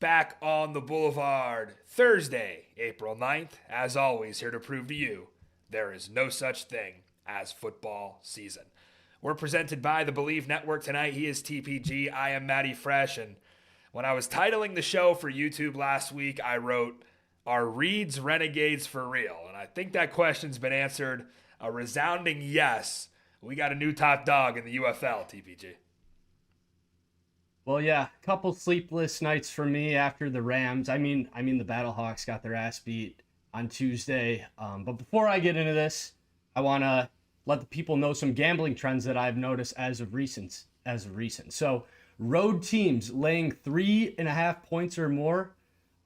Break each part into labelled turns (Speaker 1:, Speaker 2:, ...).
Speaker 1: back on the Boulevard, Thursday, April 9th. As always, here to prove to you there is no such thing as football season. We're presented by the Blvd Network tonight. He is TPG. I am Matty Fresh. And when I was titling the show for YouTube last week, I wrote, "Are Reed's Renegades for real?" And I think that question's been answered a resounding yes. We got a new top dog in the UFL, TPG.
Speaker 2: Well, yeah, a couple sleepless nights for me after the Rams. I mean, the Battlehawks got their ass beat on Tuesday. But before I get into this, I want to let the people know some gambling trends that I've noticed as of recent. So, road teams laying 3.5 points or more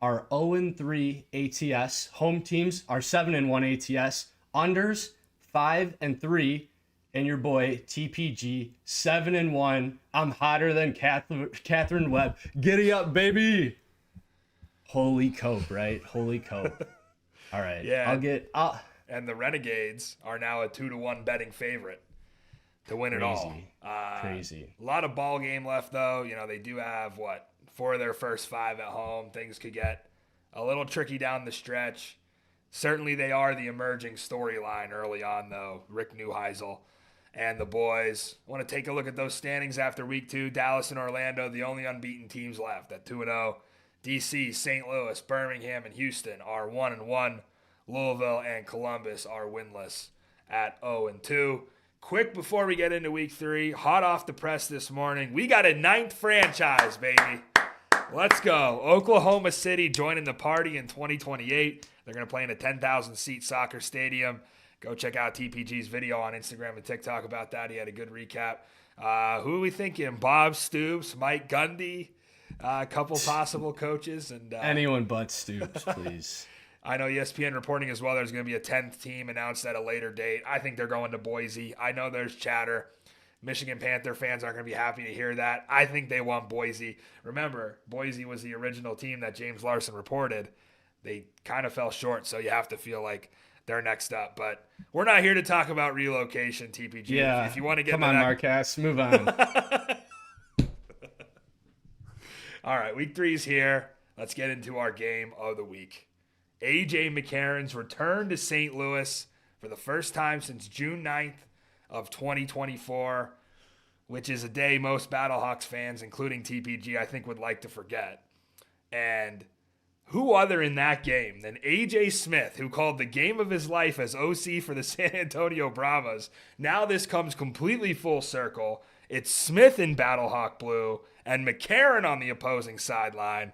Speaker 2: are 0-3 ATS. Home teams are 7-1 ATS. Unders 5-3. And your boy, TPG, 7-1. I'm hotter than Catherine Webb. Giddy up, baby. Holy cope, right? Holy cope. All right.
Speaker 1: Yeah. And the Renegades are now a 2-1 betting favorite to win it all.
Speaker 2: Crazy.
Speaker 1: A lot of ball game left, though. You know, they do have, 4 of their first 5 at home. Things could get a little tricky down the stretch. Certainly they are the emerging storyline early on, though. Rick Neuheisel and the boys. I want to take a look at those standings after week 2. Dallas and Orlando, the only unbeaten teams left at 2-0. DC, St. Louis, Birmingham, and Houston are 1-1. Louisville and Columbus are winless at 0-2. Quick before we get into week 3, hot off the press this morning, we got a 9th franchise, baby. Let's go. Oklahoma City joining the party in 2028. They're going to play in a 10,000-seat soccer stadium. Go check out TPG's video on Instagram and TikTok about that. He had a good recap. Who are we thinking? Bob Stoops, Mike Gundy, a couple possible coaches. And
Speaker 2: anyone but Stoops, please.
Speaker 1: I know ESPN reporting as well there's going to be a 10th team announced at a later date. I think they're going to Boise. I know there's chatter. Michigan Panther fans aren't going to be happy to hear that. I think they want Boise. Remember, Boise was the original team that James Larson reported. They kind of fell short, so you have to feel like they're next up. But we're not here to talk about relocation, TPG.
Speaker 2: Yeah.
Speaker 1: If you want to get
Speaker 2: come on, Marcus, move on.
Speaker 1: All right, week 3's here. Let's get into our game of the week. AJ McCarron's return to St. Louis for the first time since June 9th of 2024, which is a day most Battlehawks fans, including TPG, I think would like to forget. And who other in that game than AJ Smith, who called the game of his life as OC for the San Antonio Bravos. Now this comes completely full circle. It's Smith in Battlehawk blue and McCarron on the opposing sideline.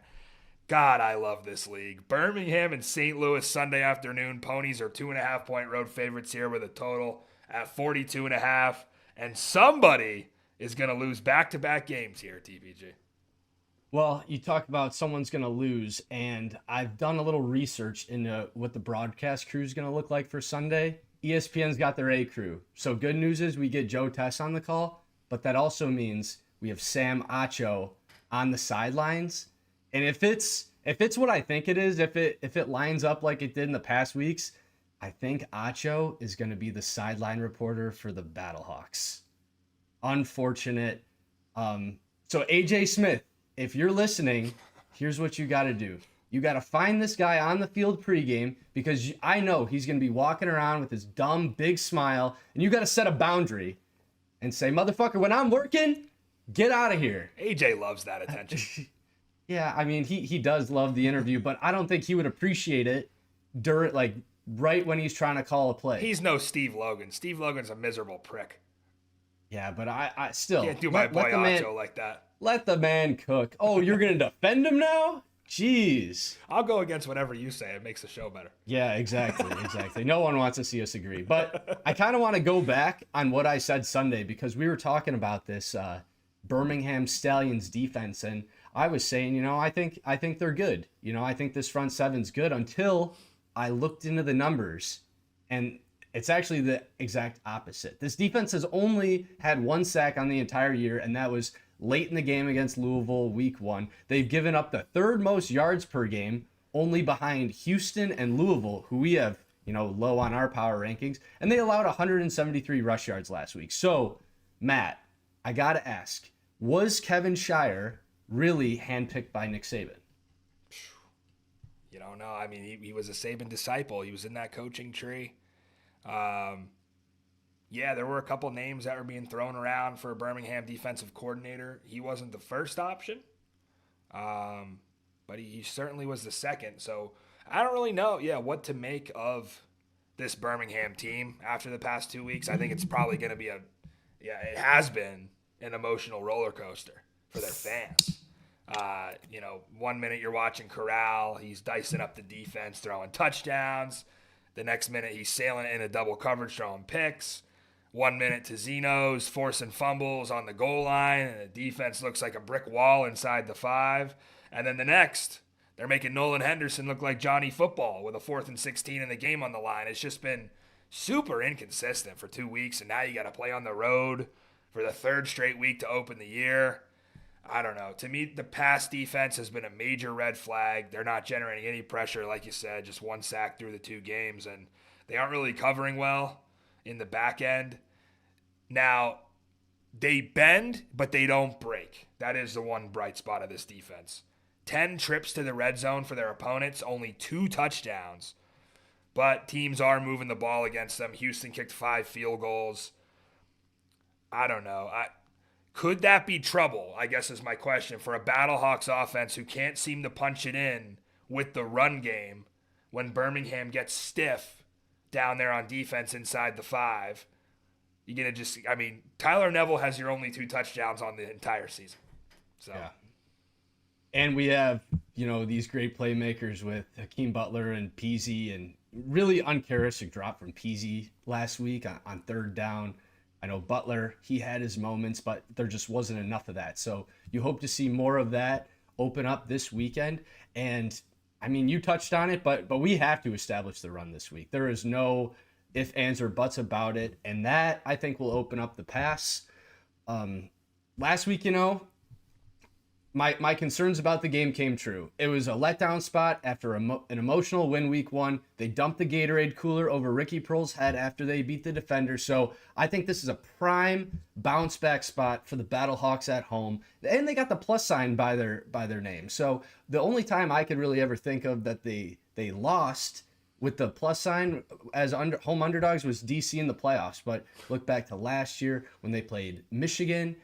Speaker 1: God, I love this league. Birmingham and St. Louis Sunday afternoon. Ponies are 2.5-point road favorites here with a total at 42.5. And somebody is going to lose back-to-back games here, TPG.
Speaker 2: Well, you talk about someone's going to lose, and I've done a little research into what the broadcast crew is going to look like for Sunday. ESPN's got their A crew. So good news is we get Joe Tess on the call, but that also means we have Sam Acho on the sidelines. And if it's what I think it is, if it lines up like it did in the past weeks, I think Acho is going to be the sideline reporter for the Battlehawks. Unfortunate. So AJ Smith, if you're listening, here's what you got to do. You got to find this guy on the field pregame because I know he's going to be walking around with his dumb big smile, and you got to set a boundary and say, "Motherfucker, when I'm working, get out of here."
Speaker 1: AJ loves that attention.
Speaker 2: Yeah, I mean, he does love the interview, but I don't think he would appreciate it during, right when he's trying to call a play.
Speaker 1: He's no Steve Logan. Steve Logan's a miserable prick.
Speaker 2: Yeah, but I still
Speaker 1: can't do my boy Acho like that.
Speaker 2: Let the man cook. Oh, you're going to defend him now? Jeez.
Speaker 1: I'll go against whatever you say. It makes the show better.
Speaker 2: Yeah, exactly. No one wants to see us agree. But I kind of want to go back on what I said Sunday because we were talking about this Birmingham Stallions defense, and I was saying, I think they're good. I think this front seven's good until I looked into the numbers, and it's actually the exact opposite. This defense has only had 1 sack on the entire year, and that was late in the game against Louisville, week 1. They've given up the 3rd most yards per game, only behind Houston and Louisville, who we have, low on our power rankings, and they allowed 173 rush yards last week. So, Matt, I got to ask, was Kevin Shire really handpicked by Nick Saban?
Speaker 1: You don't know. I mean, he was a Saban disciple. He was in that coaching tree. Yeah, there were a couple names that were being thrown around for a Birmingham defensive coordinator. He wasn't the first option, but he certainly was the second. So I don't really know, what to make of this Birmingham team after the past 2 weeks. I think it's probably going to be it has been an emotional roller coaster for their fans. 1 minute you're watching Corral, he's dicing up the defense, throwing touchdowns. The next minute he's sailing it into double coverage, throwing picks. 1 minute to Zeno's forcing fumbles on the goal line, and the defense looks like a brick wall inside the 5. And then the next, they're making Nolan Henderson look like Johnny Football with a 4th and 16 in the game on the line. It's just been super inconsistent for 2 weeks, and now you got to play on the road for the 3rd straight week to open the year. I don't know. To me, the pass defense has been a major red flag. They're not generating any pressure, like you said, just 1 sack through the 2 games, and they aren't really covering well in the back end. Now, they bend, but they don't break. That is the one bright spot of this defense. 10 trips to the red zone for their opponents, only 2 touchdowns. But teams are moving the ball against them. Houston kicked 5 field goals. I don't know. Could that be trouble, I guess is my question, for a Battlehawks offense who can't seem to punch it in with the run game when Birmingham gets stiff down there on defense inside the 5? You're going to Tyler Neville has your only 2 touchdowns on the entire season. So,
Speaker 2: yeah. And we have, these great playmakers with Hakeem Butler and Peasy, and really uncharacteristic drop from Peasy last week on 3rd down. I know Butler, he had his moments, but there just wasn't enough of that. So you hope to see more of that open up this weekend. And, you touched on it, but we have to establish the run this week. There is no ifs, ands, or buts about it. And that, I think, will open up the pass. Last week, my concerns about the game came true. It was a letdown spot after an emotional win week 1. They dumped the Gatorade cooler over Ricky Prohl's head after they beat the defender. So I think this is a prime bounce back spot for the Battlehawks at home. And they got the plus sign by their name. So the only time I could really ever think of that they lost with the plus sign as home underdogs was DC in the playoffs. But look back to last year when they played Michigan.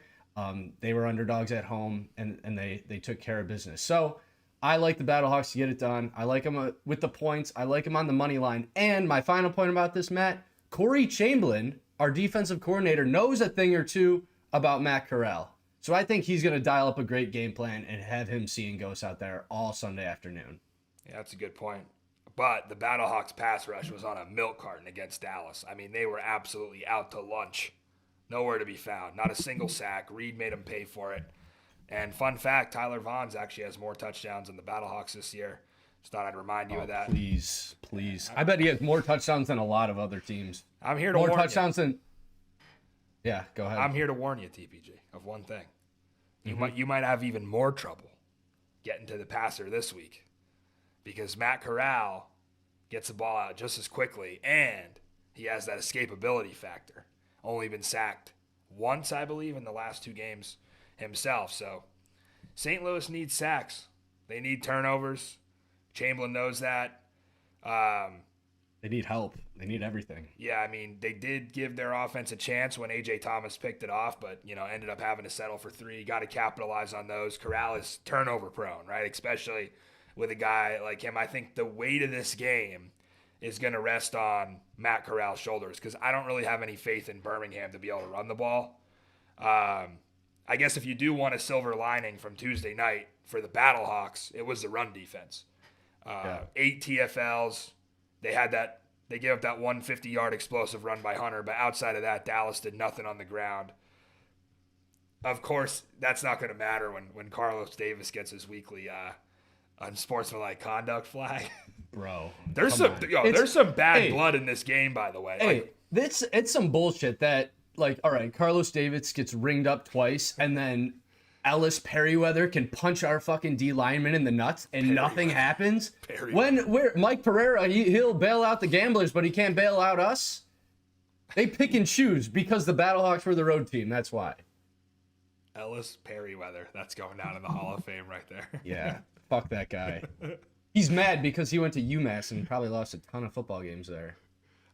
Speaker 2: They were underdogs at home, and they took care of business. So I like the Battlehawks to get it done. I like them with the points. I like them on the money line. And my final point about this, Matt, Corey Chamberlain, our defensive coordinator, knows a thing or two about Matt Corral. So I think he's going to dial up a great game plan and have him seeing ghosts out there all Sunday afternoon.
Speaker 1: Yeah, that's a good point. But the Battlehawks pass rush was on a milk carton against Dallas. They were absolutely out to lunch. Nowhere to be found. Not a single sack. Reed made him pay for it. And fun fact, Tyler Vaughns actually has more touchdowns than the Battlehawks this year. Just thought I'd remind you of that.
Speaker 2: Please. I bet he has more touchdowns than a lot of other teams.
Speaker 1: I'm here to warn you.
Speaker 2: More touchdowns than... Yeah, go ahead.
Speaker 1: I'm here to warn you, TPG, of one thing. You might have even more trouble getting to the passer this week because Matt Corral gets the ball out just as quickly, and he has that escapability factor. Only been sacked once, I believe, in the last 2 games himself. So St. Louis needs sacks. They need turnovers. Chamberlain knows that.
Speaker 2: They need help. They need everything.
Speaker 1: Yeah, they did give their offense a chance when AJ Thomas picked it off, but, ended up having to settle for 3. Got to capitalize on those. Corral is turnover prone, right? Especially with a guy like him. I think the weight of this game is going to rest on Matt Corral's shoulders because I don't really have any faith in Birmingham to be able to run the ball. I guess if you do want a silver lining from Tuesday night for the Battlehawks, it was the run defense. 8 TFLs. They gave up that 150-yard explosive run by Hunter, but outside of that, Dallas did nothing on the ground. Of course, that's not going to matter when Carlos Davis gets his weekly unsportsmanlike conduct flag.
Speaker 2: Bro,
Speaker 1: there's some bad blood in this game, by the way.
Speaker 2: Hey, it's some bullshit that, all right, Carlos Davis gets ringed up twice, and then Ellis Perryweather can punch our fucking D lineman in the nuts, and nothing happens. Where Mike Pereira, he'll bail out the gamblers, but he can't bail out us. They pick and choose because the Battlehawks were the road team. That's why.
Speaker 1: Ellis Perryweather, that's going down in the Hall of Fame right there.
Speaker 2: Yeah, fuck that guy. He's mad because he went to UMass and probably lost a ton of football games there.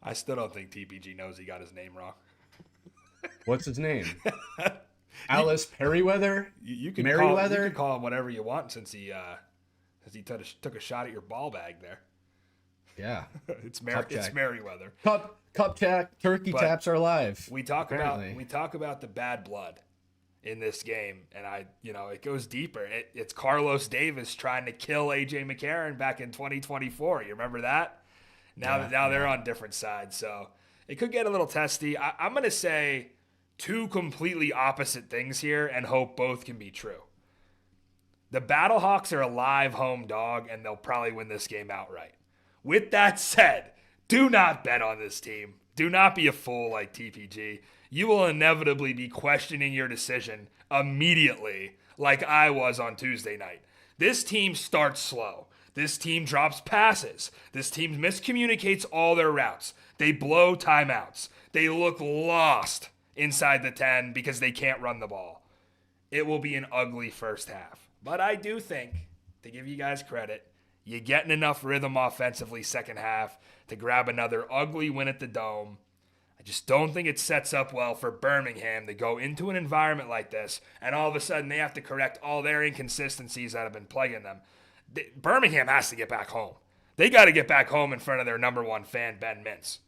Speaker 1: I still don't think TPG knows he got his name wrong.
Speaker 2: What's his name? Alice Perryweather?
Speaker 1: You can
Speaker 2: Merriweather?
Speaker 1: call him whatever you want since he took a shot at your ball bag there.
Speaker 2: Yeah.
Speaker 1: It's Merriweather.
Speaker 2: Cup turkey taps are live.
Speaker 1: We talk about the bad blood in this game, and it goes deeper. It's Carlos Davis trying to kill AJ McCarron back in 2024. You remember that? Now they're on different sides, so it could get a little testy. I'm going to say two completely opposite things here and hope both can be true. The Battlehawks are a live home dog, and they'll probably win this game outright. With that said, do not bet on this team. Do not be a fool like TPG. You will inevitably be questioning your decision immediately, like I was on Tuesday night. This team starts slow. This team drops passes. This team miscommunicates all their routes. They blow timeouts. They look lost inside the 10 because they can't run the ball. It will be an ugly first half. But I do think, to give you guys credit, you're getting enough rhythm offensively second half to grab another ugly win at the Dome. I just don't think it sets up well for Birmingham to go into an environment like this and all of a sudden they have to correct all their inconsistencies that have been plaguing them. Birmingham has to get back home. They got to get back home in front of their number one fan, Ben Mintz.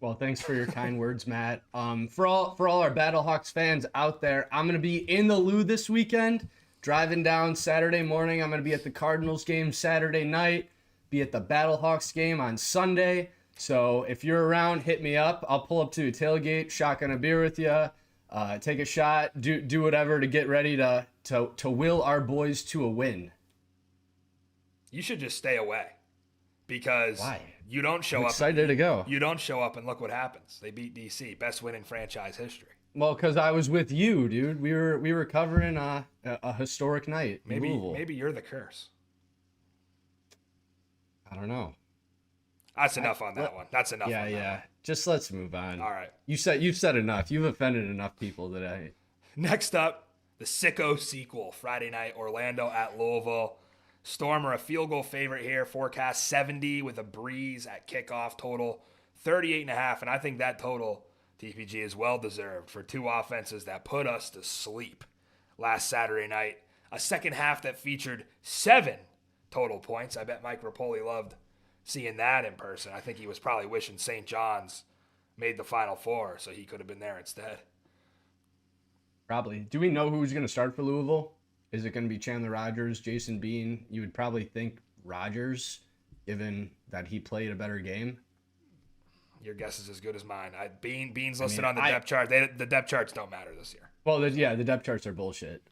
Speaker 2: Well, thanks for your kind words, Matt. For all our Battlehawks fans out there, I'm going to be in the Lou this weekend, driving down Saturday morning. I'm going to be at the Cardinals game Saturday night, be at the Battlehawks game on Sunday. So if you're around, hit me up. I'll pull up to a tailgate, shotgun a beer with you, take a shot, do whatever to get ready to will our boys to a win.
Speaker 1: You should just stay away because
Speaker 2: Why?
Speaker 1: You don't show up.
Speaker 2: Excited to go.
Speaker 1: You don't show up and look what happens. They beat DC, best win in franchise history.
Speaker 2: Well, because I was with you, dude. We were covering a historic night.
Speaker 1: Maybe you're the curse.
Speaker 2: I don't know.
Speaker 1: That's enough on that one. That's enough.
Speaker 2: Yeah, yeah. Just let's move on.
Speaker 1: All right.
Speaker 2: You've said enough. You've offended enough people today.
Speaker 1: Next up, the Sicko sequel. Friday night, Orlando at Louisville. Storm are a field goal favorite here. Forecast 70 with a breeze at kickoff. Total 38.5. And I think that total, TPG, is well deserved for two offenses that put us to sleep last Saturday night. A second half that featured 7 total points. I bet Mike Rapoli loved seeing that in person. I think he was probably wishing St. John's made the Final Four so he could have been there instead.
Speaker 2: Probably. Do we know who's going to start for Louisville? Is it going to be Chandler Rogers, Jason Bean? You would probably think Rogers, given that he played a better game.
Speaker 1: Your guess is as good as mine. Bean's listed on the depth chart. The depth charts don't matter this year.
Speaker 2: Well, the depth charts are bullshit.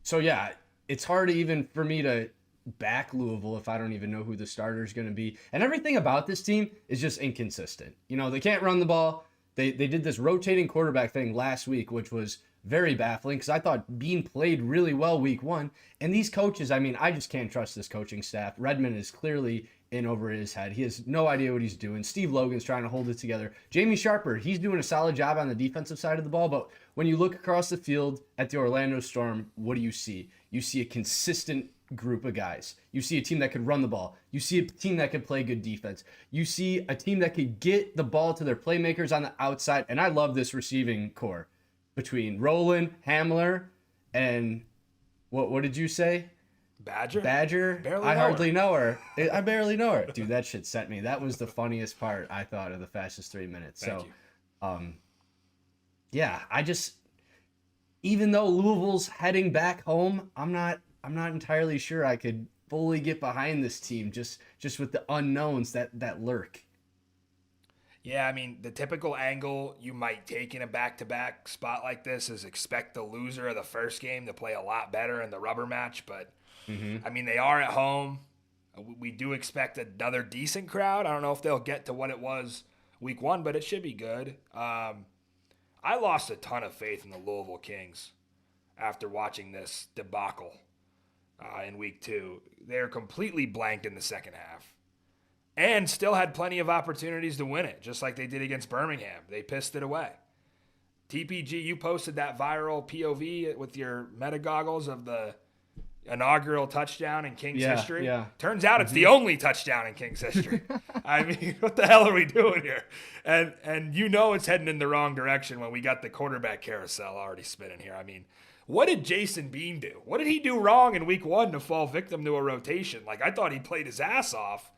Speaker 2: So, yeah, it's hard even for me to back Louisville if I don't even know who the starter is going to be. And everything about this team is just inconsistent. You know, they can't run the ball. They did this rotating quarterback thing last week, which was very baffling because I thought Bean played really well week 1. And these coaches, I just can't trust this coaching staff. Redmond is clearly in over his head. He has no idea what he's doing. Steve Logan's trying to hold it together. Jamie Sharper, he's doing a solid job on the defensive side of the ball. But when you look across the field at the Orlando Storm, what do you see? You see a consistent group of guys. You see a team that could run the ball. You see a team that could play good defense. You see a team that could get the ball to their playmakers on the outside. And I love this receiving core between Roland, Hamler, and what did you say? Badger? I hardly know her. I barely know her. Dude, that shit sent me. That was the funniest part, I thought, of the fastest 3 minutes.
Speaker 1: Thank you.
Speaker 2: Yeah, even though Louisville's heading back home, I'm not entirely sure I could fully get behind this team just with the unknowns that lurk.
Speaker 1: Yeah, the typical angle you might take in a back-to-back spot like this is expect the loser of the first game to play a lot better in the rubber match, but they are at home. We do expect another decent crowd. I don't know if they'll get to what it was week 1, but it should be good. I lost a ton of faith in the Louisville Kings after watching this debacle in week 2. They're completely blanked in the second half and still had plenty of opportunities to win it, just like they did against Birmingham. They pissed it away. TPG, you posted that viral POV with your meta goggles of the inaugural touchdown in Kings history.
Speaker 2: Yeah.
Speaker 1: Turns out it's the only touchdown in Kings history. I mean, what the hell are we doing here? And it's heading in the wrong direction when we got the quarterback carousel already spinning here. I mean, what did Jason Bean do? What did he do wrong in week 1 to fall victim to a rotation? Like, I thought he played his ass off.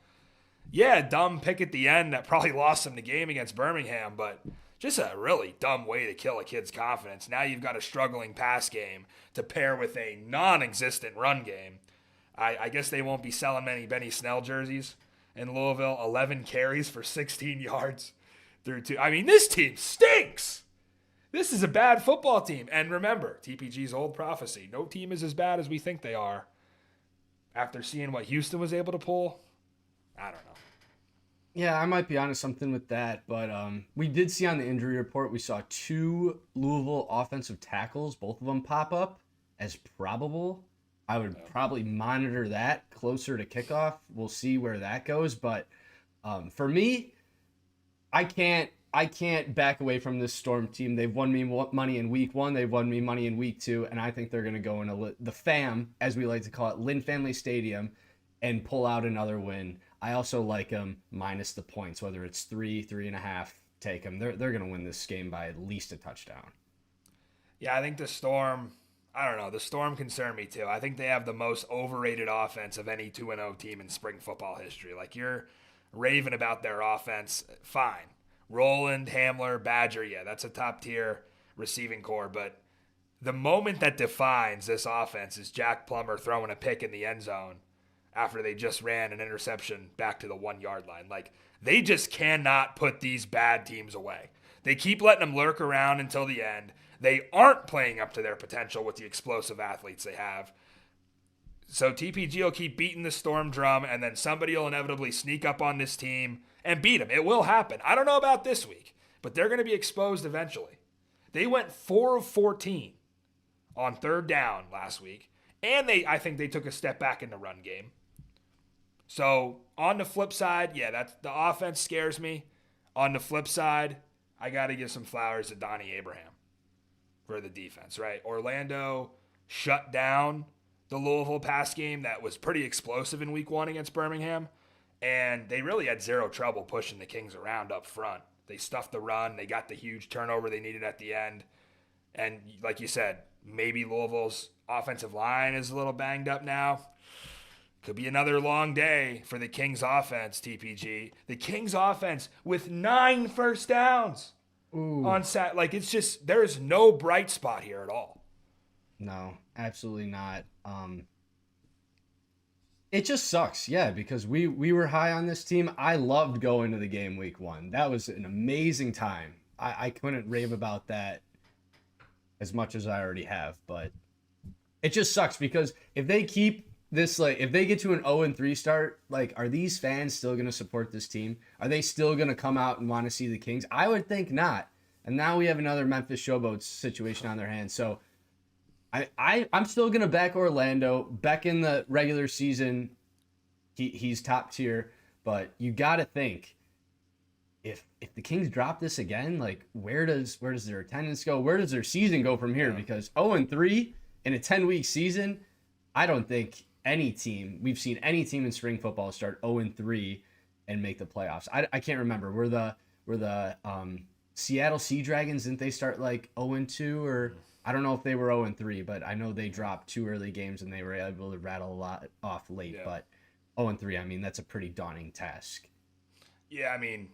Speaker 1: Yeah, dumb pick at the end that probably lost him the game against Birmingham, but just a really dumb way to kill a kid's confidence. Now you've got a struggling pass game to pair with a non-existent run game. I guess they won't be selling many Benny Snell jerseys in Louisville. 11 carries for 16 yards through 2. I mean, this team stinks. This is a bad football team. And remember, TPG's old prophecy, no team is as bad as we think they are. After seeing what Houston was able to pull, I don't know.
Speaker 2: Yeah, I might be onto something with that, but we did see on the injury report, we saw 2 Louisville offensive tackles, both of them pop up as probable. I would probably monitor that closer to kickoff. We'll see where that goes, but for me, I can't back away from this Storm team. They've won me money in week 1, they've won me money in week 2, and I think they're going to go in the FAM, as we like to call it, Lynn Family Stadium, and pull out another win. I also like them minus the points, whether it's 3.5, take them. They're going to win this game by at least a touchdown.
Speaker 1: Yeah, I think the Storm, I don't know, the Storm concern me too. I think they have the most overrated offense of any 2-0 team in spring football history. Like, you're raving about their offense, fine. Roland, Hamler, Badger, yeah, that's a top tier receiving core, but the moment that defines this offense is Jack Plummer throwing a pick in the end zone after they just ran an interception back to the 1-yard line. Like, they just cannot put these bad teams away. They keep letting them lurk around until the end. They aren't playing up to their potential with the explosive athletes they have. So TPG will keep beating the Storm drum, and then somebody will inevitably sneak up on this team and beat them. It will happen. I don't know about this week, but they're going to be exposed eventually. They went 4 of 14 on 3rd down last week, and I think they took a step back in the run game. So on the flip side, yeah, the offense scares me. On the flip side, I got to give some flowers to Donnie Abraham for the defense, right? Orlando shut down the Louisville pass game that was pretty explosive in week 1 against Birmingham, and they really had zero trouble pushing the Kings around up front. They stuffed the run. They got the huge turnover they needed at the end. And like you said, maybe Louisville's offensive line is a little banged up now. Could be another long day for the Kings offense, TPG. The Kings offense with 9 first downs on set. Like, it's just, there's no bright spot here at all.
Speaker 2: No, absolutely not. It just sucks, yeah, because we were high on this team. I loved going to the game week 1. That was an amazing time. I couldn't rave about that as much as I already have, but it just sucks because if they keep this, like, if they get to an 0-3 start, like, are these fans still going to support this team? Are they still going to come out and want to see the Kings? I would think not. And now we have another Memphis Showboats situation on their hands. So I'm still going to back Orlando. Back in the regular season, he's top tier. But you got to think, if the Kings drop this again, like, where does their attendance go? Where does their season go from here? Because 0-3 in a 10-week season, I don't think we've seen any team in spring football start 0-3 and make the playoffs. I can't remember. Were the Seattle Sea Dragons, didn't they start like 0-2, or I don't know if they were 0-3, but I know they dropped 2 early games and they were able to rattle a lot off late. Yeah. But 0-3, I mean, that's a pretty daunting task.
Speaker 1: Yeah, I mean,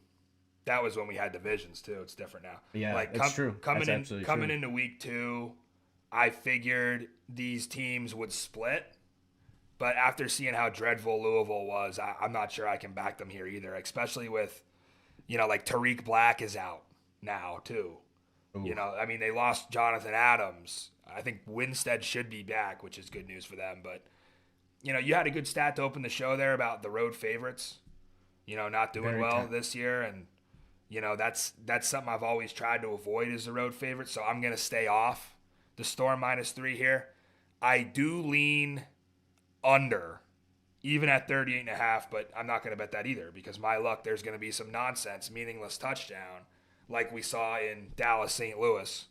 Speaker 1: that was when we had divisions too. It's different now.
Speaker 2: Yeah,
Speaker 1: like,
Speaker 2: it's true.
Speaker 1: Coming into week 2, I figured these teams would split. But after seeing how dreadful Louisville was, I'm not sure I can back them here either, especially with, like Tariq Black is out now too. Ooh. I mean, they lost Jonathan Adams. I think Winstead should be back, which is good news for them. But, you had a good stat to open the show there about the road favorites, not doing well this year. And, that's something I've always tried to avoid is the road favorites. So I'm going to stay off the Storm -3 here. I do lean under, even at 38.5, but I'm not going to bet that either because my luck, there's going to be some nonsense, meaningless touchdown like we saw in Dallas, St. Louis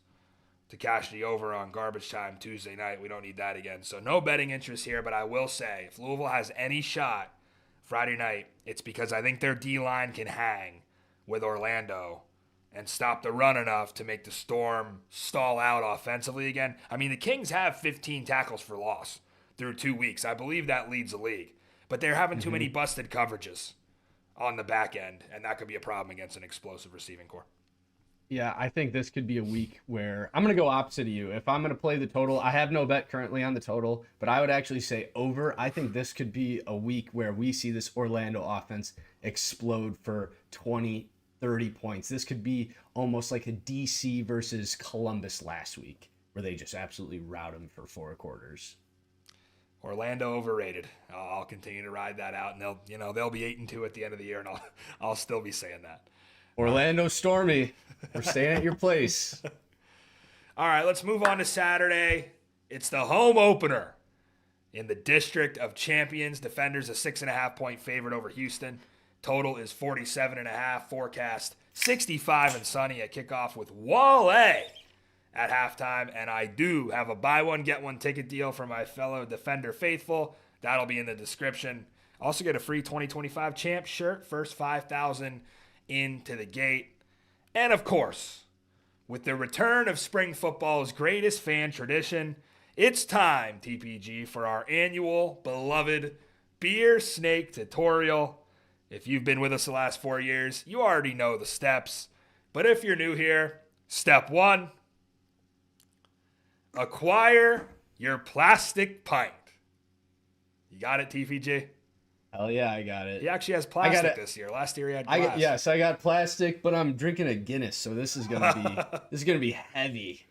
Speaker 1: to cash the over on garbage time Tuesday night. We don't need that again. So no betting interest here, but I will say if Louisville has any shot Friday night, it's because I think their D-line can hang with Orlando and stop the run enough to make the Storm stall out offensively again. I mean, the Kings have 15 tackles for loss through 2 weeks. I believe that leads the league. But they're having too many busted coverages on the back end, and that could be a problem against an explosive receiving core.
Speaker 2: Yeah, I think this could be a week where I'm going to go opposite of you. If I'm going to play the total, I have no bet currently on the total, but I would actually say over. I think this could be a week where we see this Orlando offense explode for 20, 30 points. This could be almost like a DC versus Columbus last week, where they just absolutely rout them for 4 quarters.
Speaker 1: Orlando overrated. I'll continue to ride that out, and they'll be 8-2 at the end of the year, and I'll still be saying that.
Speaker 2: Orlando Stormy, we're staying at your place.
Speaker 1: All right, let's move on to Saturday. It's the home opener in the District of Champions. Defenders a 6.5-point favorite over Houston. Total is 47.5. Forecast 65 and sunny at kickoff with Wale at halftime. And I do have a buy one, get one ticket deal for my fellow Defender faithful. That'll be in the description. Also get a free 2025 champ shirt. First 5,000 into the gate. And of course, with the return of spring football's greatest fan tradition, it's time, TPG, for our annual beloved beer snake tutorial. If you've been with us the last 4 years, you already know the steps. But if you're new here, step 1, acquire your plastic pint. You got it, TPG?
Speaker 2: Hell yeah, I got it.
Speaker 1: He actually has plastic this year. Last year he had glass.
Speaker 2: Yes, I got plastic, but I'm drinking a Guinness, so this is gonna be heavy.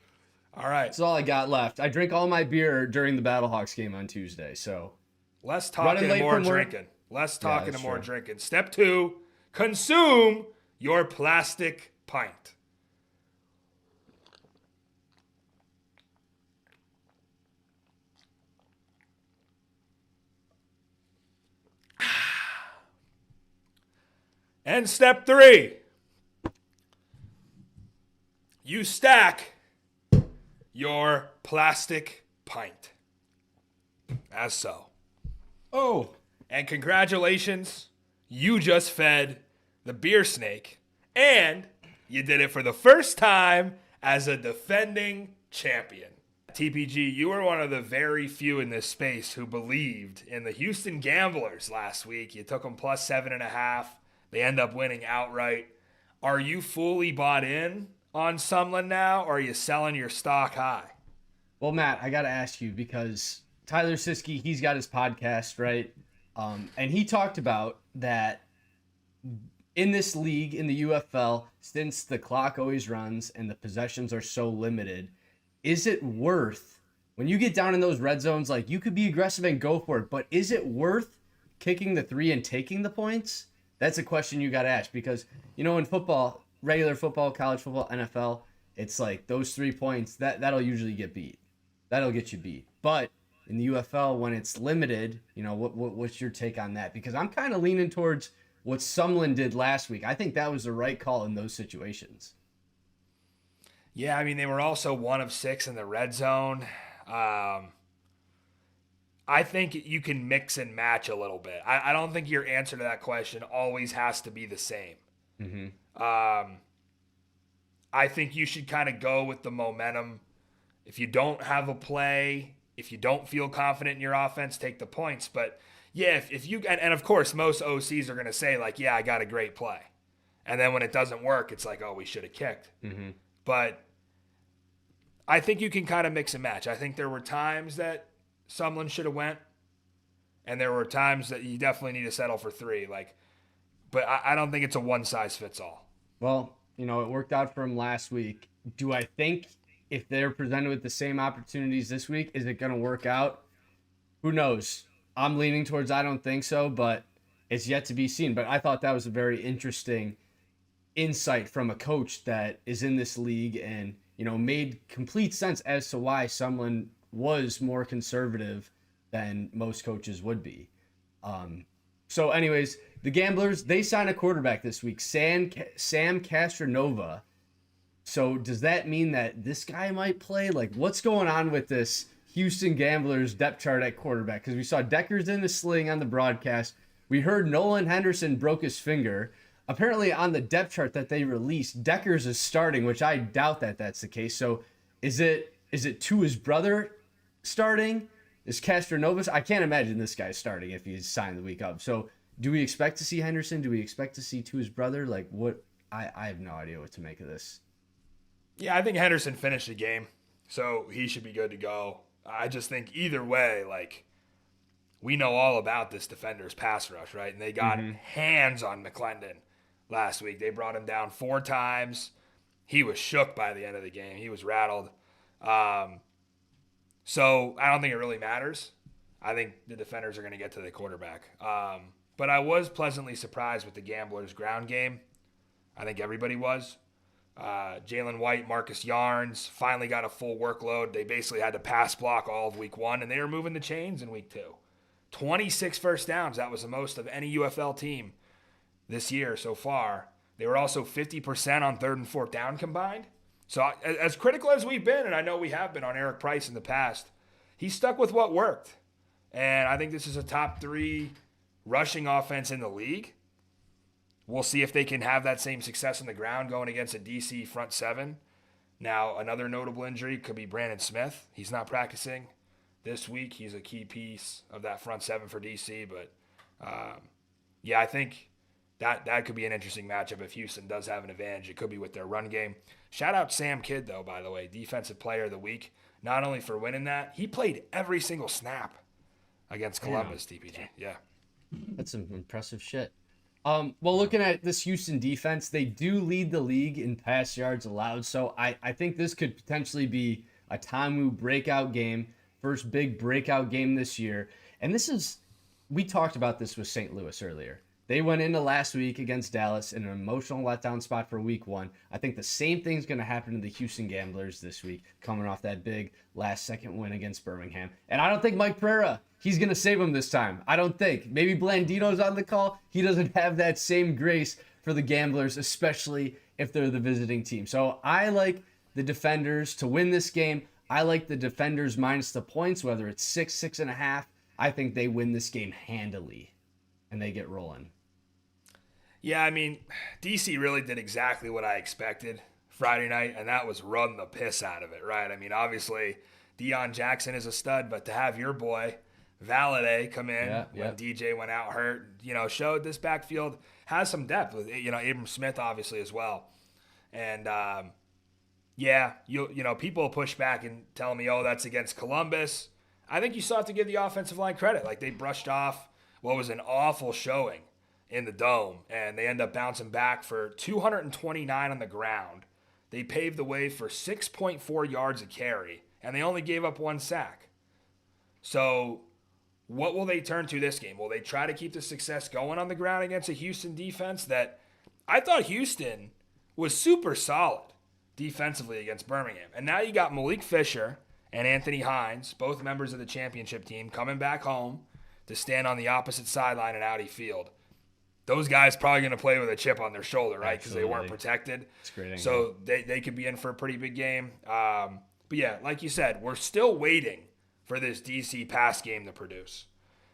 Speaker 1: All right.
Speaker 2: That's all I got left. I drink all my beer during the Battlehawks game on Tuesday, so
Speaker 1: less talking and more drinking. Less talking and more drinking. Step 2, consume your plastic pint. And step 3, you stack your plastic pint. As so.
Speaker 2: Oh.
Speaker 1: And congratulations, you just fed the beer snake, and you did it for the first time as a defending champion. TPG, you were one of the very few in this space who believed in the Houston Gamblers last week. You took them plus 7.5. They end up winning outright. Are you fully bought in on Sumlin now, or are you selling your stock high?
Speaker 2: Well, Matt, I got to ask you because Tyler Siskey, he's got his podcast, right? And he talked about that in this league, in the UFL, since the clock always runs and the possessions are so limited, is it worth, when you get down in those red zones, like you could be aggressive and go for it, but is it worth kicking the 3 and taking the points? That's a question you got to ask because, in football, regular football, college football, NFL, it's like those 3 points, that'll usually get beat. That'll get you beat. But in the UFL, when it's limited, what's your take on that? Because I'm kind of leaning towards what Sumlin did last week. I think that was the right call in those situations.
Speaker 1: Yeah, I mean, they were also 1 of 6 in the red zone. I think you can mix and match a little bit. I don't think your answer to that question always has to be the same. Mm-hmm. I think you should kind of go with the momentum. If you don't have a play, if you don't feel confident in your offense, take the points. But yeah, if you and of course most OCs are going to say like, yeah, I got a great play, and then when it doesn't work, it's like, oh, we should have kicked. Mm-hmm. But I think you can kind of mix and match. I think there were times that Sumlin should have went, and there were times that you definitely need to settle for 3. But I don't think it's a one size fits all.
Speaker 2: Well, it worked out for him last week. Do I think if they're presented with the same opportunities this week, is it going to work out? Who knows? I'm leaning towards I don't think so, but it's yet to be seen. But I thought that was a very interesting insight from a coach that is in this league and, made complete sense as to why someone was more conservative than most coaches would be. So anyways, the Gamblers, they signed a quarterback this week, Sam Castronova. So does that mean that this guy might play? Like, what's going on with this Houston Gamblers depth chart at quarterback? Because we saw Decker's in the sling on the broadcast. We heard Nolan Henderson broke his finger. Apparently on the depth chart that they released, Deckers is starting, which I doubt that that's the case. So is it to his brother starting? Is Castronovas? I can't imagine this guy's starting if he's signed the week up. So do we expect to see Henderson? Do we expect to see to his brother? Like, what? I have no idea what to make of this.
Speaker 1: Yeah, I think Henderson finished the game, so he should be good to go. I just think either way, like, we know all about this defender's pass rush, right? And they got hands on McClendon last week. They brought him down 4 times. He was shook by the end of the game. He was rattled. So I don't think it really matters. I think the defenders are going to get to the quarterback. But I was pleasantly surprised with the Gamblers' ground game. I think everybody was. Jalen White, Marcus Yarns finally got a full workload. They basically had to pass block all of week 1, and they were moving the chains in week 2. 26 first downs. That was the most of any UFL team this year so far. They were also 50% on 3rd and 4th down combined. So as critical as we've been, and I know we have been on Eric Price in the past, he stuck with what worked. And I think this is a top 3 rushing offense in the league. We'll see if they can have that same success on the ground going against a DC front 7. Now, another notable injury could be Brandon Smith. He's not practicing this week. He's a key piece of that front 7 for DC. But, I think that could be an interesting matchup if Houston does have an advantage. It could be with their run game. Shout out Sam Kidd, though, by the way, Defensive Player of the Week. Not only for winning that, he played every single snap against Columbus, TPG. Yeah.
Speaker 2: That's some impressive shit. Well, looking at this Houston defense, they do lead the league in pass yards allowed. So I think this could potentially be a Tamu breakout game, first big breakout game this year. And we talked about this with St. Louis earlier. They went into last week against Dallas in an emotional letdown spot for week 1. I think the same thing's going to happen to the Houston Gamblers this week, coming off that big last-second win against Birmingham. And I don't think Mike Pereira, he's going to save them this time. I don't think. Maybe Blandino's on the call. He doesn't have that same grace for the Gamblers, especially if they're the visiting team. So I like the defenders to win this game. I like the defenders minus the points, whether it's 6, 6.5. I think they win this game handily, and they get rolling.
Speaker 1: Yeah, I mean, DC really did exactly what I expected Friday night, and that was run the piss out of it, right? I mean, obviously, Deion Jackson is a stud, but to have your boy, Blvd, come in when DJ went out hurt, showed this backfield has some depth with, Abram Smith, obviously, as well. And, people push back and tell me, oh, that's against Columbus. I think you still have to give the offensive line credit. Like, they brushed off what was an awful showing in the Dome, and they end up bouncing back for 229 on the ground. They paved the way for 6.4 yards a carry, and they only gave up 1 sack. So what will they turn to this game? Will they try to keep the success going on the ground against a Houston defense that I thought Houston was super solid defensively against Birmingham? And now you got Malik Fisher and Anthony Hines, both members of the championship team, coming back home to stand on the opposite sideline at Audi Field. Those guys probably going to play with a chip on their shoulder, right? Because they weren't protected.
Speaker 2: It's great.
Speaker 1: So they could be in for a pretty big game. But yeah, like you said, we're still waiting for this DC pass game to produce.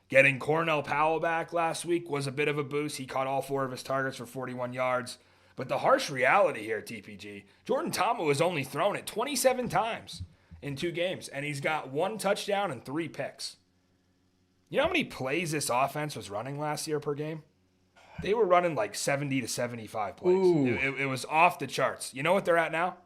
Speaker 1: Getting Cornell Powell back last week was a bit of a boost. He caught all 4 of his targets for 41 yards. But the harsh reality here, TPG, Jordan Tamu has only thrown it 27 times in 2 games, and he's got 1 touchdown and 3 picks. You know how many plays this offense was running last year per game? They were running like 70 to 75 plays. It was off the charts. You know what they're at now?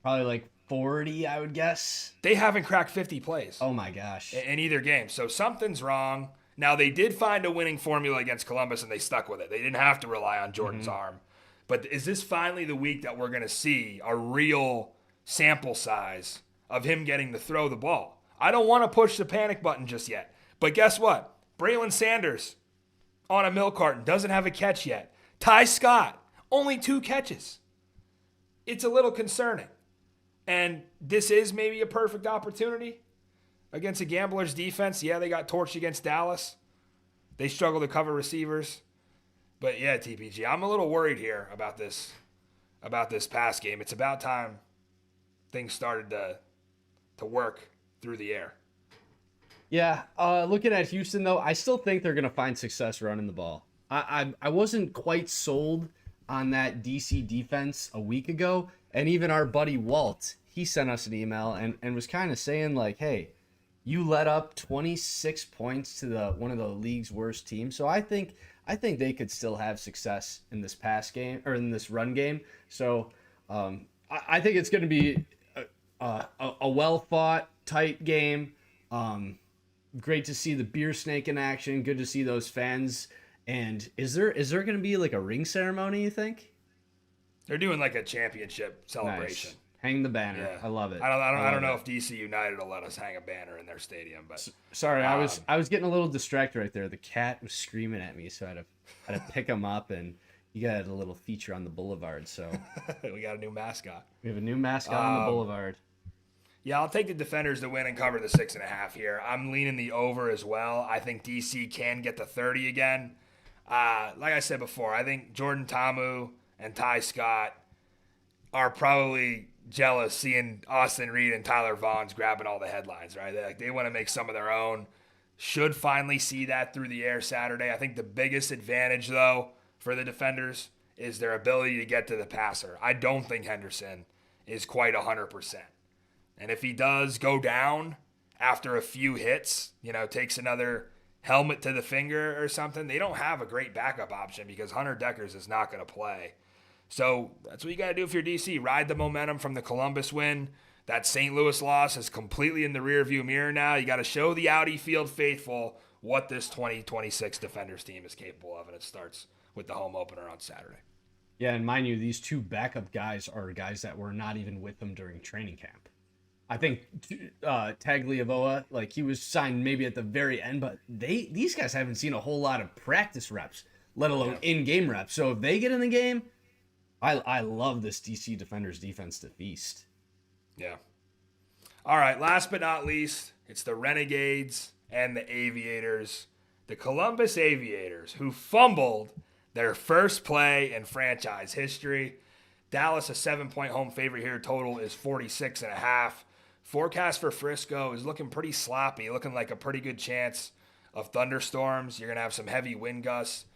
Speaker 2: Probably like 40, I would guess.
Speaker 1: They haven't cracked 50 plays.
Speaker 2: Oh, my gosh.
Speaker 1: In either game. So something's wrong. Now, they did find a winning formula against Columbus, and they stuck with it. They didn't have to rely on Jordan's arm. But is this finally the week that we're going to see a real sample size of him getting to throw the ball? I don't want to push the panic button just yet. But guess what? Braylon Sanders on a milk carton, doesn't have a catch yet. Ty Scott, only 2 catches. It's a little concerning. And this is maybe a perfect opportunity against a Gamblers defense. Yeah, they got torched against Dallas. They struggle to cover receivers. But yeah, TPG, I'm a little worried here about this about this past game. It's about time things started to work through the air.
Speaker 2: Yeah, looking at Houston, though, I still think they're going to find success running the ball. I wasn't quite sold on that DC defense a week ago, and even our buddy Walt, he sent us an email and was kind of saying, like, hey, you let up 26 points to one of the league's worst teams. So I think they could still have success in this pass game or in this run game. So I think it's going to be a well-fought, tight game. Great to see the beer snake in action. Good to see those fans. And is there going to be like a ring ceremony, you think?
Speaker 1: They're doing like a championship celebration.
Speaker 2: Nice. Hang the banner.
Speaker 1: Yeah.
Speaker 2: I love it.
Speaker 1: I don't know if DC United will let us hang a banner in their stadium, but
Speaker 2: sorry, I was getting a little distracted right there. The cat was screaming at me, so I had to pick him up, and you got a little feature on the Boulevard. So
Speaker 1: we got a new mascot.
Speaker 2: We have a new mascot on the Boulevard.
Speaker 1: Yeah, I'll take the Defenders to win and cover the 6.5 here. I'm leaning the over as well. I think DC can get to 30 again. Like I said before, I think Jordan Ta'amu and Ty Scott are probably jealous seeing Austin Reed and Tyler Vaughn's grabbing all the headlines, right? They want to make some of their own. Should finally see that through the air Saturday. I think the biggest advantage, though, for the Defenders is their ability to get to the passer. I don't think Henderson is quite 100%. And if he does go down after a few hits, takes another helmet to the finger or something, they don't have a great backup option because Hunter Deckers is not going to play. So that's what you got to do if you're DC. Ride the momentum from the Columbus win. That St. Louis loss is completely in the rearview mirror now. You got to show the Audi Field faithful what this 2026 Defenders team is capable of, and it starts with the home opener on Saturday.
Speaker 2: Yeah, and mind you, these two backup guys are guys that were not even with them during training camp. I think Tagliavoa, like he was signed maybe at the very end, but these guys haven't seen a whole lot of practice reps, let alone in-game reps. So if they get in the game, I love this DC Defenders defense to feast.
Speaker 1: Yeah. All right, last but not least, it's the Renegades and the Aviators. The Columbus Aviators, who fumbled their first play in franchise history. Dallas, a 7-point home favorite here. Total is 46.5. Forecast for Frisco is looking pretty sloppy, looking like a pretty good chance of thunderstorms. You're going to have some heavy wind gusts.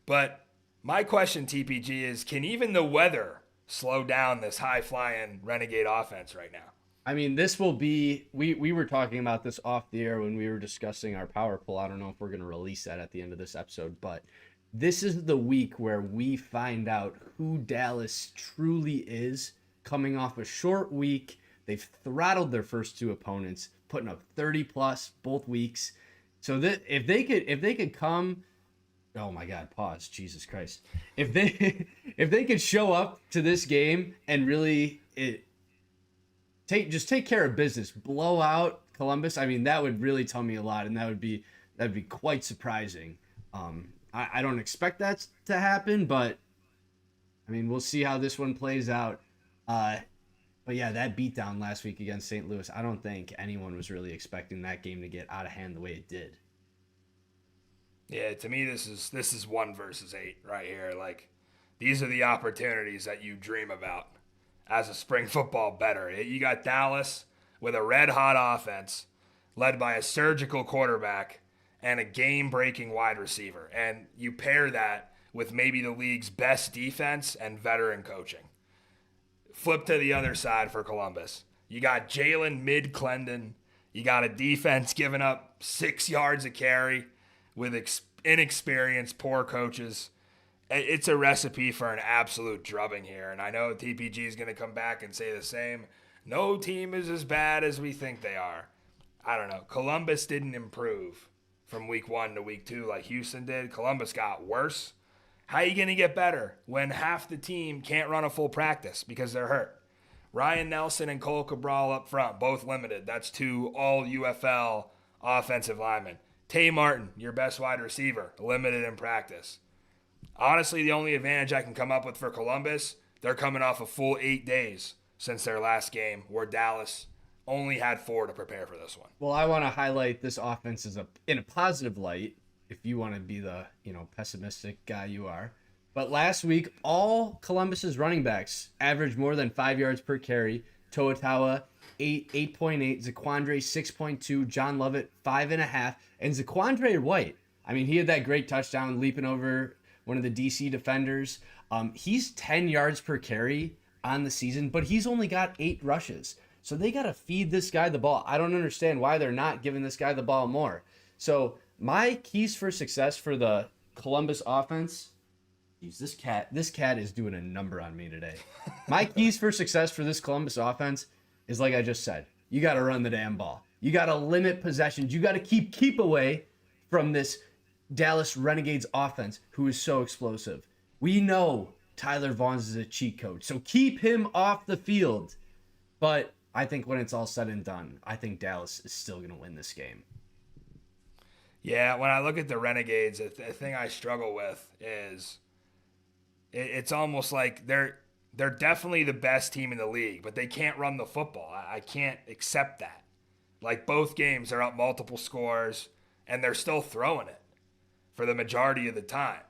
Speaker 1: But my question, TPG, is can even the weather slow down this high-flying Renegade offense right now?
Speaker 2: I mean, this will be, we were talking about this off the air when we were discussing our power poll. I don't know if we're going to release that at the end of this episode, but this is the week where we find out who Dallas truly is. Coming off a short week, they've throttled their first two opponents, putting up 30+ both weeks. So that if they could come, oh my God, pause, Jesus Christ. If they could show up to this game and really take care of business, blow out Columbus, I mean, that would really tell me a lot, and that'd be quite surprising. I don't expect that to happen, but I mean, we'll see how this one plays out. But yeah, that beatdown last week against St. Louis, I don't think anyone was really expecting that game to get out of hand the way it did.
Speaker 1: Yeah, to me, this is 1 versus 8 right here. Like, these are the opportunities that you dream about as a spring football bettor. You got Dallas with a red-hot offense led by a surgical quarterback and a game-breaking wide receiver. And you pair that with maybe the league's best defense and veteran coaching. Flip to the other side for Columbus. You got Jalen Mid-Clendon. You got a defense giving up 6 yards a carry with inexperienced, poor coaches. It's a recipe for an absolute drubbing here. And I know TPG is going to come back and say the same. No team is as bad as we think they are. I don't know. Columbus didn't improve from week 1 to week 2 like Houston did. Columbus got worse. How are you going to get better when half the team can't run a full practice because they're hurt? Ryan Nelson and Cole Cabral up front, both limited. That's 2 all UFL offensive linemen. Tay Martin, your best wide receiver, limited in practice. Honestly, the only advantage I can come up with for Columbus, they're coming off a full 8 days since their last game, where Dallas only had 4 to prepare for this one.
Speaker 2: Well, I want to highlight this offense in a positive light, if you want to be the pessimistic guy you are. But last week, all Columbus's running backs averaged more than 5 yards per carry. Toatawa, 8.8. Zaquandre, 6.2. John Lovett, 5.5. And Zaquandre White, I mean, he had that great touchdown leaping over one of the DC defenders. He's 10 yards per carry on the season, but he's only got 8 rushes. So they got to feed this guy the ball. I don't understand why they're not giving this guy the ball more. So my keys for success for the Columbus offense, geez, this cat is doing a number on me today. My keys for success for this Columbus offense is, like I just said, you got to run the damn ball. You got to limit possessions. You got to keep away from this Dallas Renegades offense, who is so explosive. We know Tyler Vaughns is a cheat code, so keep him off the field. But I think when it's all said and done, I think Dallas is still going to win this game.
Speaker 1: Yeah, when I look at the Renegades, the thing I struggle with is it's almost like they're definitely the best team in the league, but they can't run the football. I can't accept that. Like, both games, they're up multiple scores, and they're still throwing it for the majority of the time.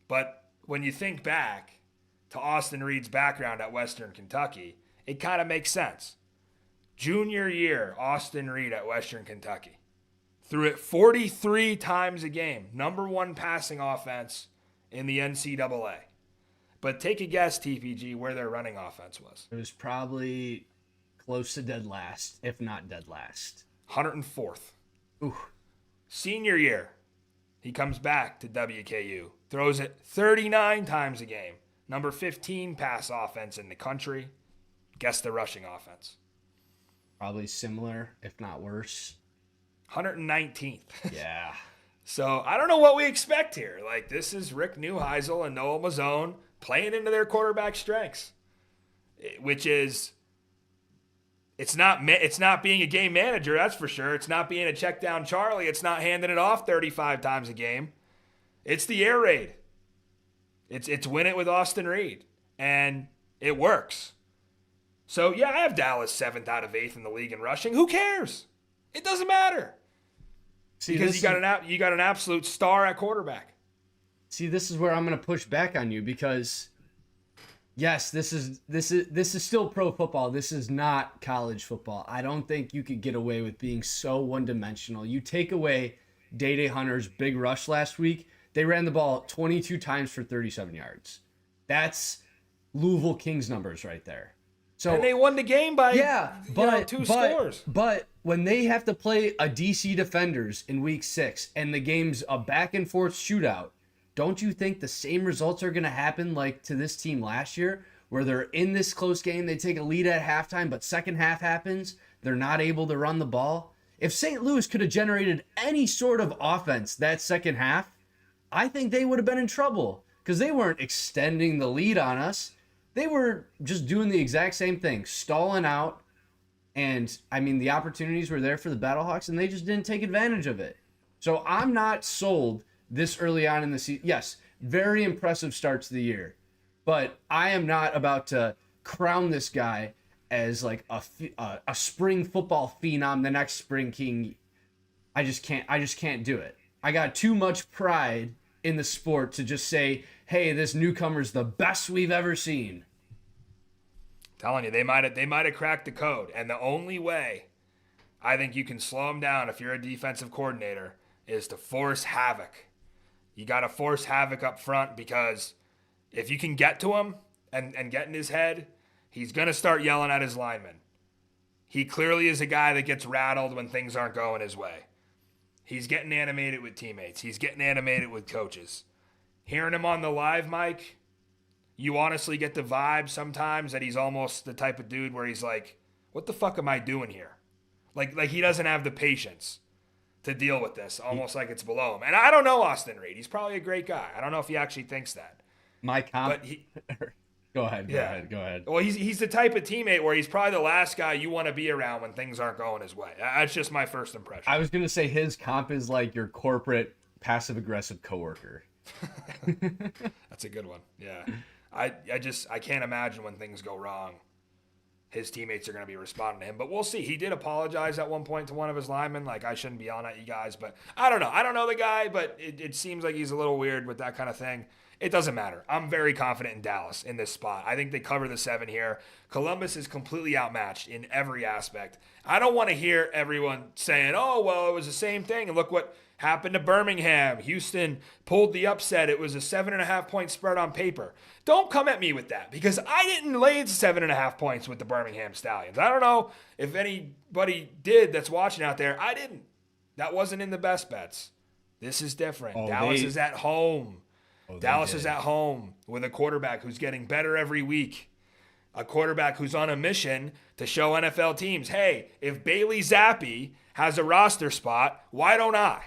Speaker 1: But when you think back to Austin Reed's background at Western Kentucky, it kind of makes sense. Junior year, Austin Reed at Western Kentucky threw it 43 times a game. Number 1 passing offense in the NCAA. But take a guess, TPG, where their running offense was.
Speaker 2: It was probably close to dead last, if not dead last.
Speaker 1: 104th.
Speaker 2: Ooh.
Speaker 1: Senior year, he comes back to WKU, throws it 39 times a game. Number 15 pass offense in the country. Guess the rushing offense.
Speaker 2: Probably similar, if not worse.
Speaker 1: 119th.
Speaker 2: Yeah.
Speaker 1: So I don't know what we expect here. Like, this is Rick Neuheisel and Noah Mazzone playing into their quarterback strengths, which is, it's not being a game manager, that's for sure. It's not being a check down Charlie. It's not handing it off 35 times a game. It's the air raid. It's win it with Austin Reed, and it works. So yeah, I have Dallas 7th out of 8th in the league in rushing. Who cares? It doesn't matter. See, because you got an absolute star at quarterback.
Speaker 2: See, this is where I'm going to push back on you, because yes, this is still pro football. This is not college football. I don't think you could get away with being so one-dimensional. You take away Day Hunter's big rush last week, they ran the ball 22 times for 37 yards. That's Louisville Kings numbers right there. So,
Speaker 1: and they won the game by 2 scores.
Speaker 2: But when they have to play a DC Defenders in week 6 and the game's a back and forth shootout, don't you think the same results are going to happen like to this team last year, where they're in this close game, they take a lead at halftime, but second half happens, they're not able to run the ball? If St. Louis could have generated any sort of offense that second half, I think they would have been in trouble, because they weren't extending the lead on us. They were just doing the exact same thing, stalling out. And, I mean, the opportunities were there for the Battlehawks, and they just didn't take advantage of it. So I'm not sold this early on in the season. Yes, very impressive start to the year. But I am not about to crown this guy as like a spring football phenom, the next spring king. I just can't do it. I got too much pride in the sport to just say, hey, this newcomer's the best we've ever seen.
Speaker 1: Telling you, they might have cracked the code. And the only way I think you can slow them down if you're a defensive coordinator is to force havoc. You got to force havoc up front, because if you can get to him and get in his head, he's going to start yelling at his linemen. He clearly is a guy that gets rattled when things aren't going his way. He's getting animated with teammates. He's getting animated with coaches. Hearing him on the live mic, you honestly get the vibe sometimes that he's almost the type of dude where he's like, what the fuck am I doing here? Like he doesn't have the patience to deal with this, almost like it's below him. And I don't know Austin Reed. He's probably a great guy. I don't know if he actually thinks that.
Speaker 2: Go ahead.
Speaker 1: Well, he's the type of teammate where he's probably the last guy you want to be around when things aren't going his way. That's just my first impression.
Speaker 2: I was going to say his comp is like your corporate passive-aggressive coworker.
Speaker 1: That's a good one. Yeah. I can't imagine when things go wrong, his teammates are going to be responding to him. But we'll see. He did apologize at one point to one of his linemen. Like, I shouldn't be yelling at you guys. But I don't know. I don't know the guy, but it seems like he's a little weird with that kind of thing. It doesn't matter. I'm very confident in Dallas in this spot. I think they cover the 7 here. Columbus is completely outmatched in every aspect. I don't want to hear everyone saying, oh, well, it was the same thing. And look what happened to Birmingham. Houston pulled the upset. It was a 7.5-point spread on paper. Don't come at me with that because I didn't lay 7.5 points with the Birmingham Stallions. I don't know if anybody did that's watching out there. I didn't. That wasn't in the best bets. This is different. Dallas is at home. Dallas is at home with a quarterback who's getting better every week. A quarterback who's on a mission to show NFL teams, hey, if Bailey Zappi has a roster spot, why don't I?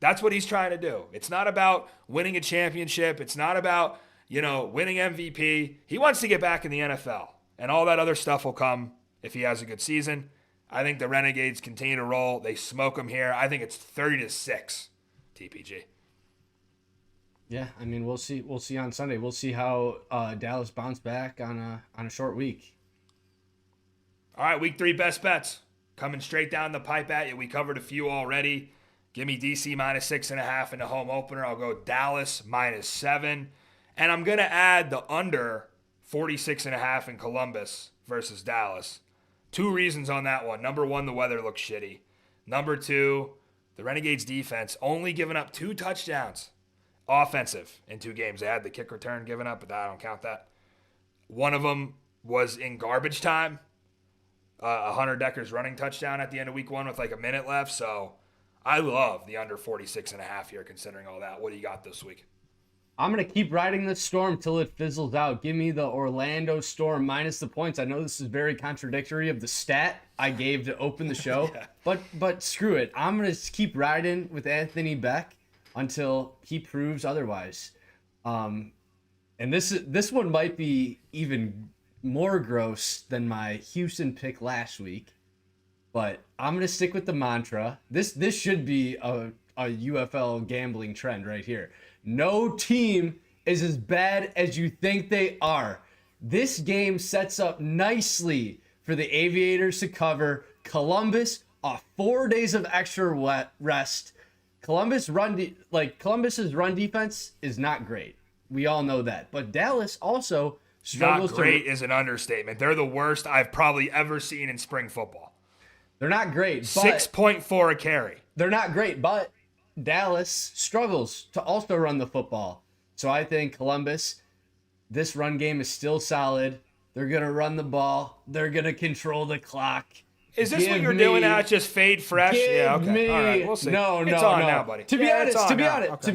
Speaker 1: That's what he's trying to do. It's not about winning a championship. It's not about, winning MVP. He wants to get back in the NFL. And all that other stuff will come if he has a good season. I think the Renegades continue to roll. They smoke him here. I think it's 30-6, TPG.
Speaker 2: Yeah, I mean, we'll see. We'll see on Sunday. We'll see how Dallas bounce back on a short week.
Speaker 1: All right, week 3 best bets coming straight down the pipe at you. We covered a few already. Give me DC -6.5 in the home opener. I'll go Dallas -7, and I'm gonna add the under 46.5 in Columbus versus Dallas. 2 reasons on that one. Number 1, the weather looks shitty. Number 2, the Renegades defense only giving up 2 touchdowns. Offensive in 2 games. They had the kick return given up, but I don't count that. One of them was in garbage time. Hunter Decker's running touchdown at the end of week 1 with like a minute left. So I love the under 46.5 here considering all that. What do you got this week?
Speaker 2: I'm going to keep riding this storm till it fizzles out. Give me the Orlando Storm minus the points. I know this is very contradictory of the stat I gave to open the show, yeah. but screw it. I'm going to keep riding with Anthony Beck until he proves otherwise. And this one might be even more gross than my Houston pick last week, but I'm going to stick with the mantra. This should be a UFL gambling trend right here. No team is as bad as you think they are. This game sets up nicely for the Aviators to cover Columbus off 4 days of extra rest. Columbus's run defense is not great. We all know that. But Dallas also struggles.
Speaker 1: Not great is an understatement. They're the worst I've probably ever seen in spring football.
Speaker 2: They're not great.
Speaker 1: 6.4 a carry.
Speaker 2: They're not great, but Dallas struggles to also run the football. So I think Columbus, this run game is still solid. They're going to run the ball. They're going to control the clock.
Speaker 1: Is this what you're doing now? Just fade fresh? Yeah, okay. All right, we'll see.
Speaker 2: No.
Speaker 1: Now, buddy.
Speaker 2: To be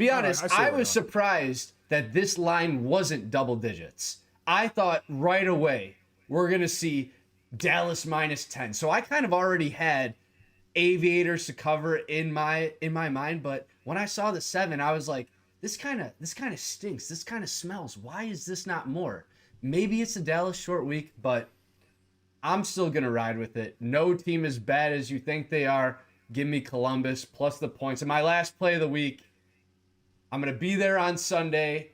Speaker 2: honest, I was surprised that this line wasn't double digits. I thought right away we're going to see Dallas -10. So I kind of already had Aviators to cover in my mind, but when I saw the 7, I was like, this kind of stinks. This kind of smells. Why is this not more? Maybe it's a Dallas short week, but I'm still going to ride with it. No team as bad as you think they are. Give me Columbus plus the points. And my last play of the week, I'm going to be there on Sunday.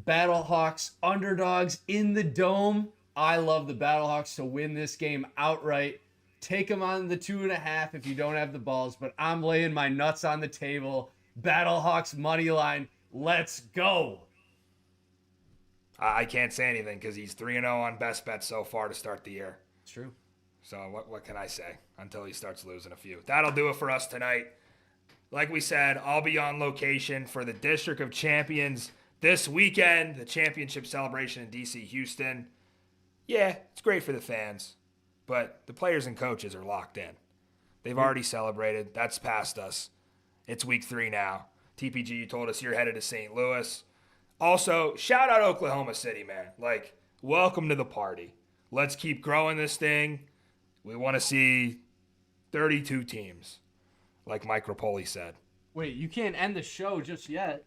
Speaker 2: Battlehawks underdogs in the Dome. I love the Battlehawks to win this game outright. Take them on the 2.5 if you don't have the balls, but I'm laying my nuts on the table. Battlehawks money line. Let's go.
Speaker 1: I can't say anything because he's 3-0 on best bets so far to start the year.
Speaker 2: It's true.
Speaker 1: So what can I say until he starts losing a few? That'll do it for us tonight. Like we said, I'll be on location for the District of Champions this weekend, the championship celebration in DC, Houston. Yeah, it's great for the fans, but the players and coaches are locked in. They've already celebrated. That's past us. It's week 3 now. TPG, you told us you're headed to St. Louis. Also, shout out Oklahoma City, man. Welcome to the party. Let's keep growing this thing. We want to see 32 teams, like Mike Rapoli said.
Speaker 2: Wait, you can't end the show just yet.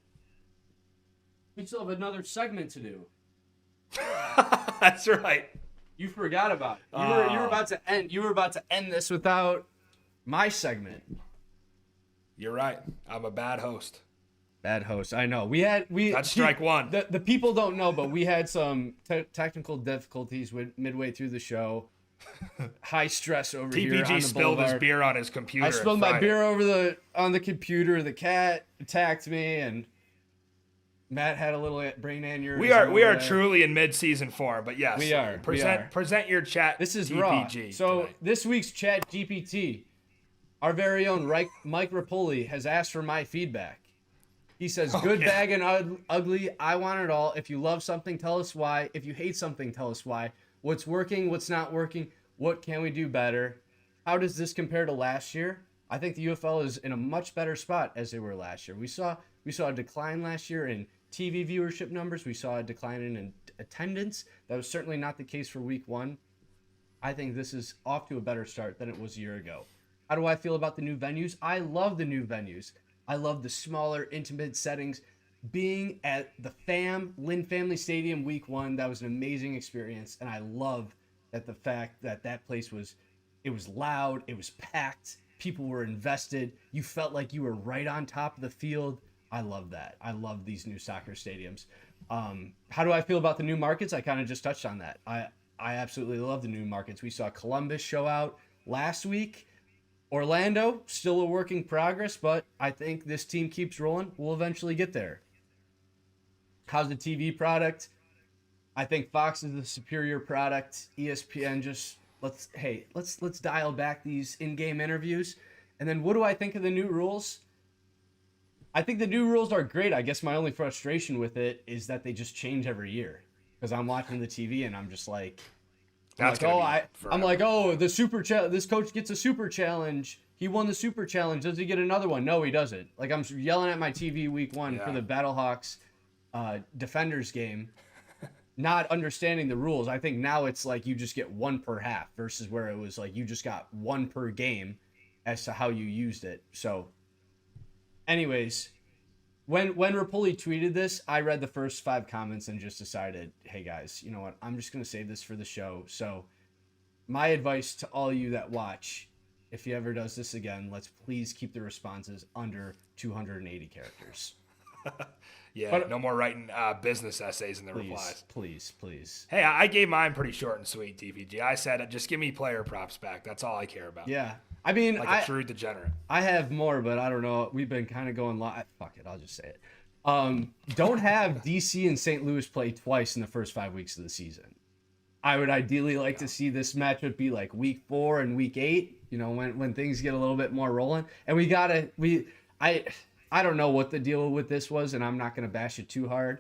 Speaker 2: We still have another segment to do.
Speaker 1: That's right.
Speaker 2: You forgot about it. You were about to end this without my segment.
Speaker 1: You're right. I'm a bad host.
Speaker 2: Bad host. I know. That's
Speaker 1: strike one.
Speaker 2: The people don't know, but we had some technical difficulties midway through the show. High stress over here on the
Speaker 1: TPG spilled
Speaker 2: Boulevard.
Speaker 1: his beer on his computer.
Speaker 2: I spilled my beer on the computer. The cat attacked me, and Matt had a little brain aneurysm.
Speaker 1: We are truly in mid-season form, but yes,
Speaker 2: we are.
Speaker 1: Present your chat.
Speaker 2: This is
Speaker 1: TPG
Speaker 2: raw. So
Speaker 1: tonight.
Speaker 2: this week's Chat GPT, our very own Mike Rapoli has asked for my feedback. He says, "Good, bag, and ugly. I want it all. If you love something, tell us why. If you hate something, tell us why. What's working? What's not working? What can we do better? How does this compare to last year? I think the UFL is in a much better spot as they were last year. We saw a decline last year in TV viewership numbers. We saw a decline in attendance. That was certainly not the case for week 1. I think this is off to a better start than it was a year ago. How do I feel about the new venues? I love the new venues. I love the smaller, intimate settings. Being at the Lynn Family Stadium week 1, that was an amazing experience. And I love that the fact that that place was loud, it was packed, people were invested. You felt like you were right on top of the field. I love that. I love these new soccer stadiums. How do I feel about the new markets? I kind of just touched on that. I absolutely love the new markets. We saw Columbus show out last week. Orlando, still a work in progress, but I think this team keeps rolling. We'll eventually get there. How's the TV product? I think Fox is the superior product. ESPN let's dial back these in-game interviews. And then what do I think of the new rules? I think the new rules are great. I guess my only frustration with it is that they just change every year. Because I'm watching the TV and I'm just like, the super challenge. This coach gets a super challenge. He won the super challenge. Does he get another one? No, he doesn't. Like, I'm yelling at my TV week 1 for the Battlehawks Defenders game, not understanding the rules. I think now it's like you just get 1 per half versus where it was like you just got 1 per game as to how you used it. So, anyways, when Rapoli tweeted this, I read the first 5 comments and just decided, hey guys, you know what? I'm just going to save this for the show. So my advice to all you that watch, if he ever does this again, let's please keep the responses under 280 characters.
Speaker 1: No more writing business essays in the replies.
Speaker 2: Please.
Speaker 1: Hey, I gave mine pretty short and sweet, TPG. I said, just give me player props back. That's all I care about.
Speaker 2: Yeah. I mean,
Speaker 1: a true degenerate.
Speaker 2: I have more, but I don't know. We've been kind of going live. Fuck it. I'll just say it. Don't have DC and St. Louis play twice in the first 5 weeks of the season. I would ideally like to see this matchup be like week 4 and week 8, you know, when things get a little bit more rolling. And I don't know what the deal with this was, and I'm not going to bash it too hard.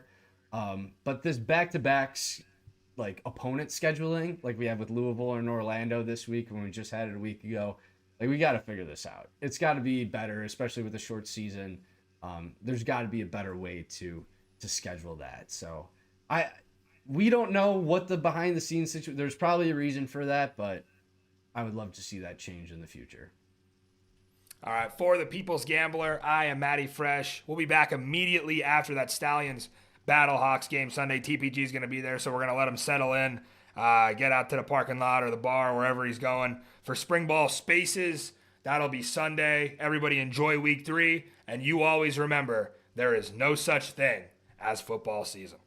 Speaker 2: But this back-to-backs, like opponent scheduling, like we have with Louisville and Orlando this week, when we just had it a week ago, like we got to figure this out. It's got to be better, especially with a short season. There's got to be a better way to schedule that. So we don't know what the behind-the-scenes situation. There's probably a reason for that, but I would love to see that change in the future.
Speaker 1: All right, for the People's Gambler, I am Matty Fresh. We'll be back immediately after that Stallions Battlehawks game Sunday. TPG is going to be there, so we're going to let him settle in, get out to the parking lot or the bar, wherever he's going. For Springball Spaces, that'll be Sunday. Everybody enjoy week 3, and you always remember, there is no such thing as football season.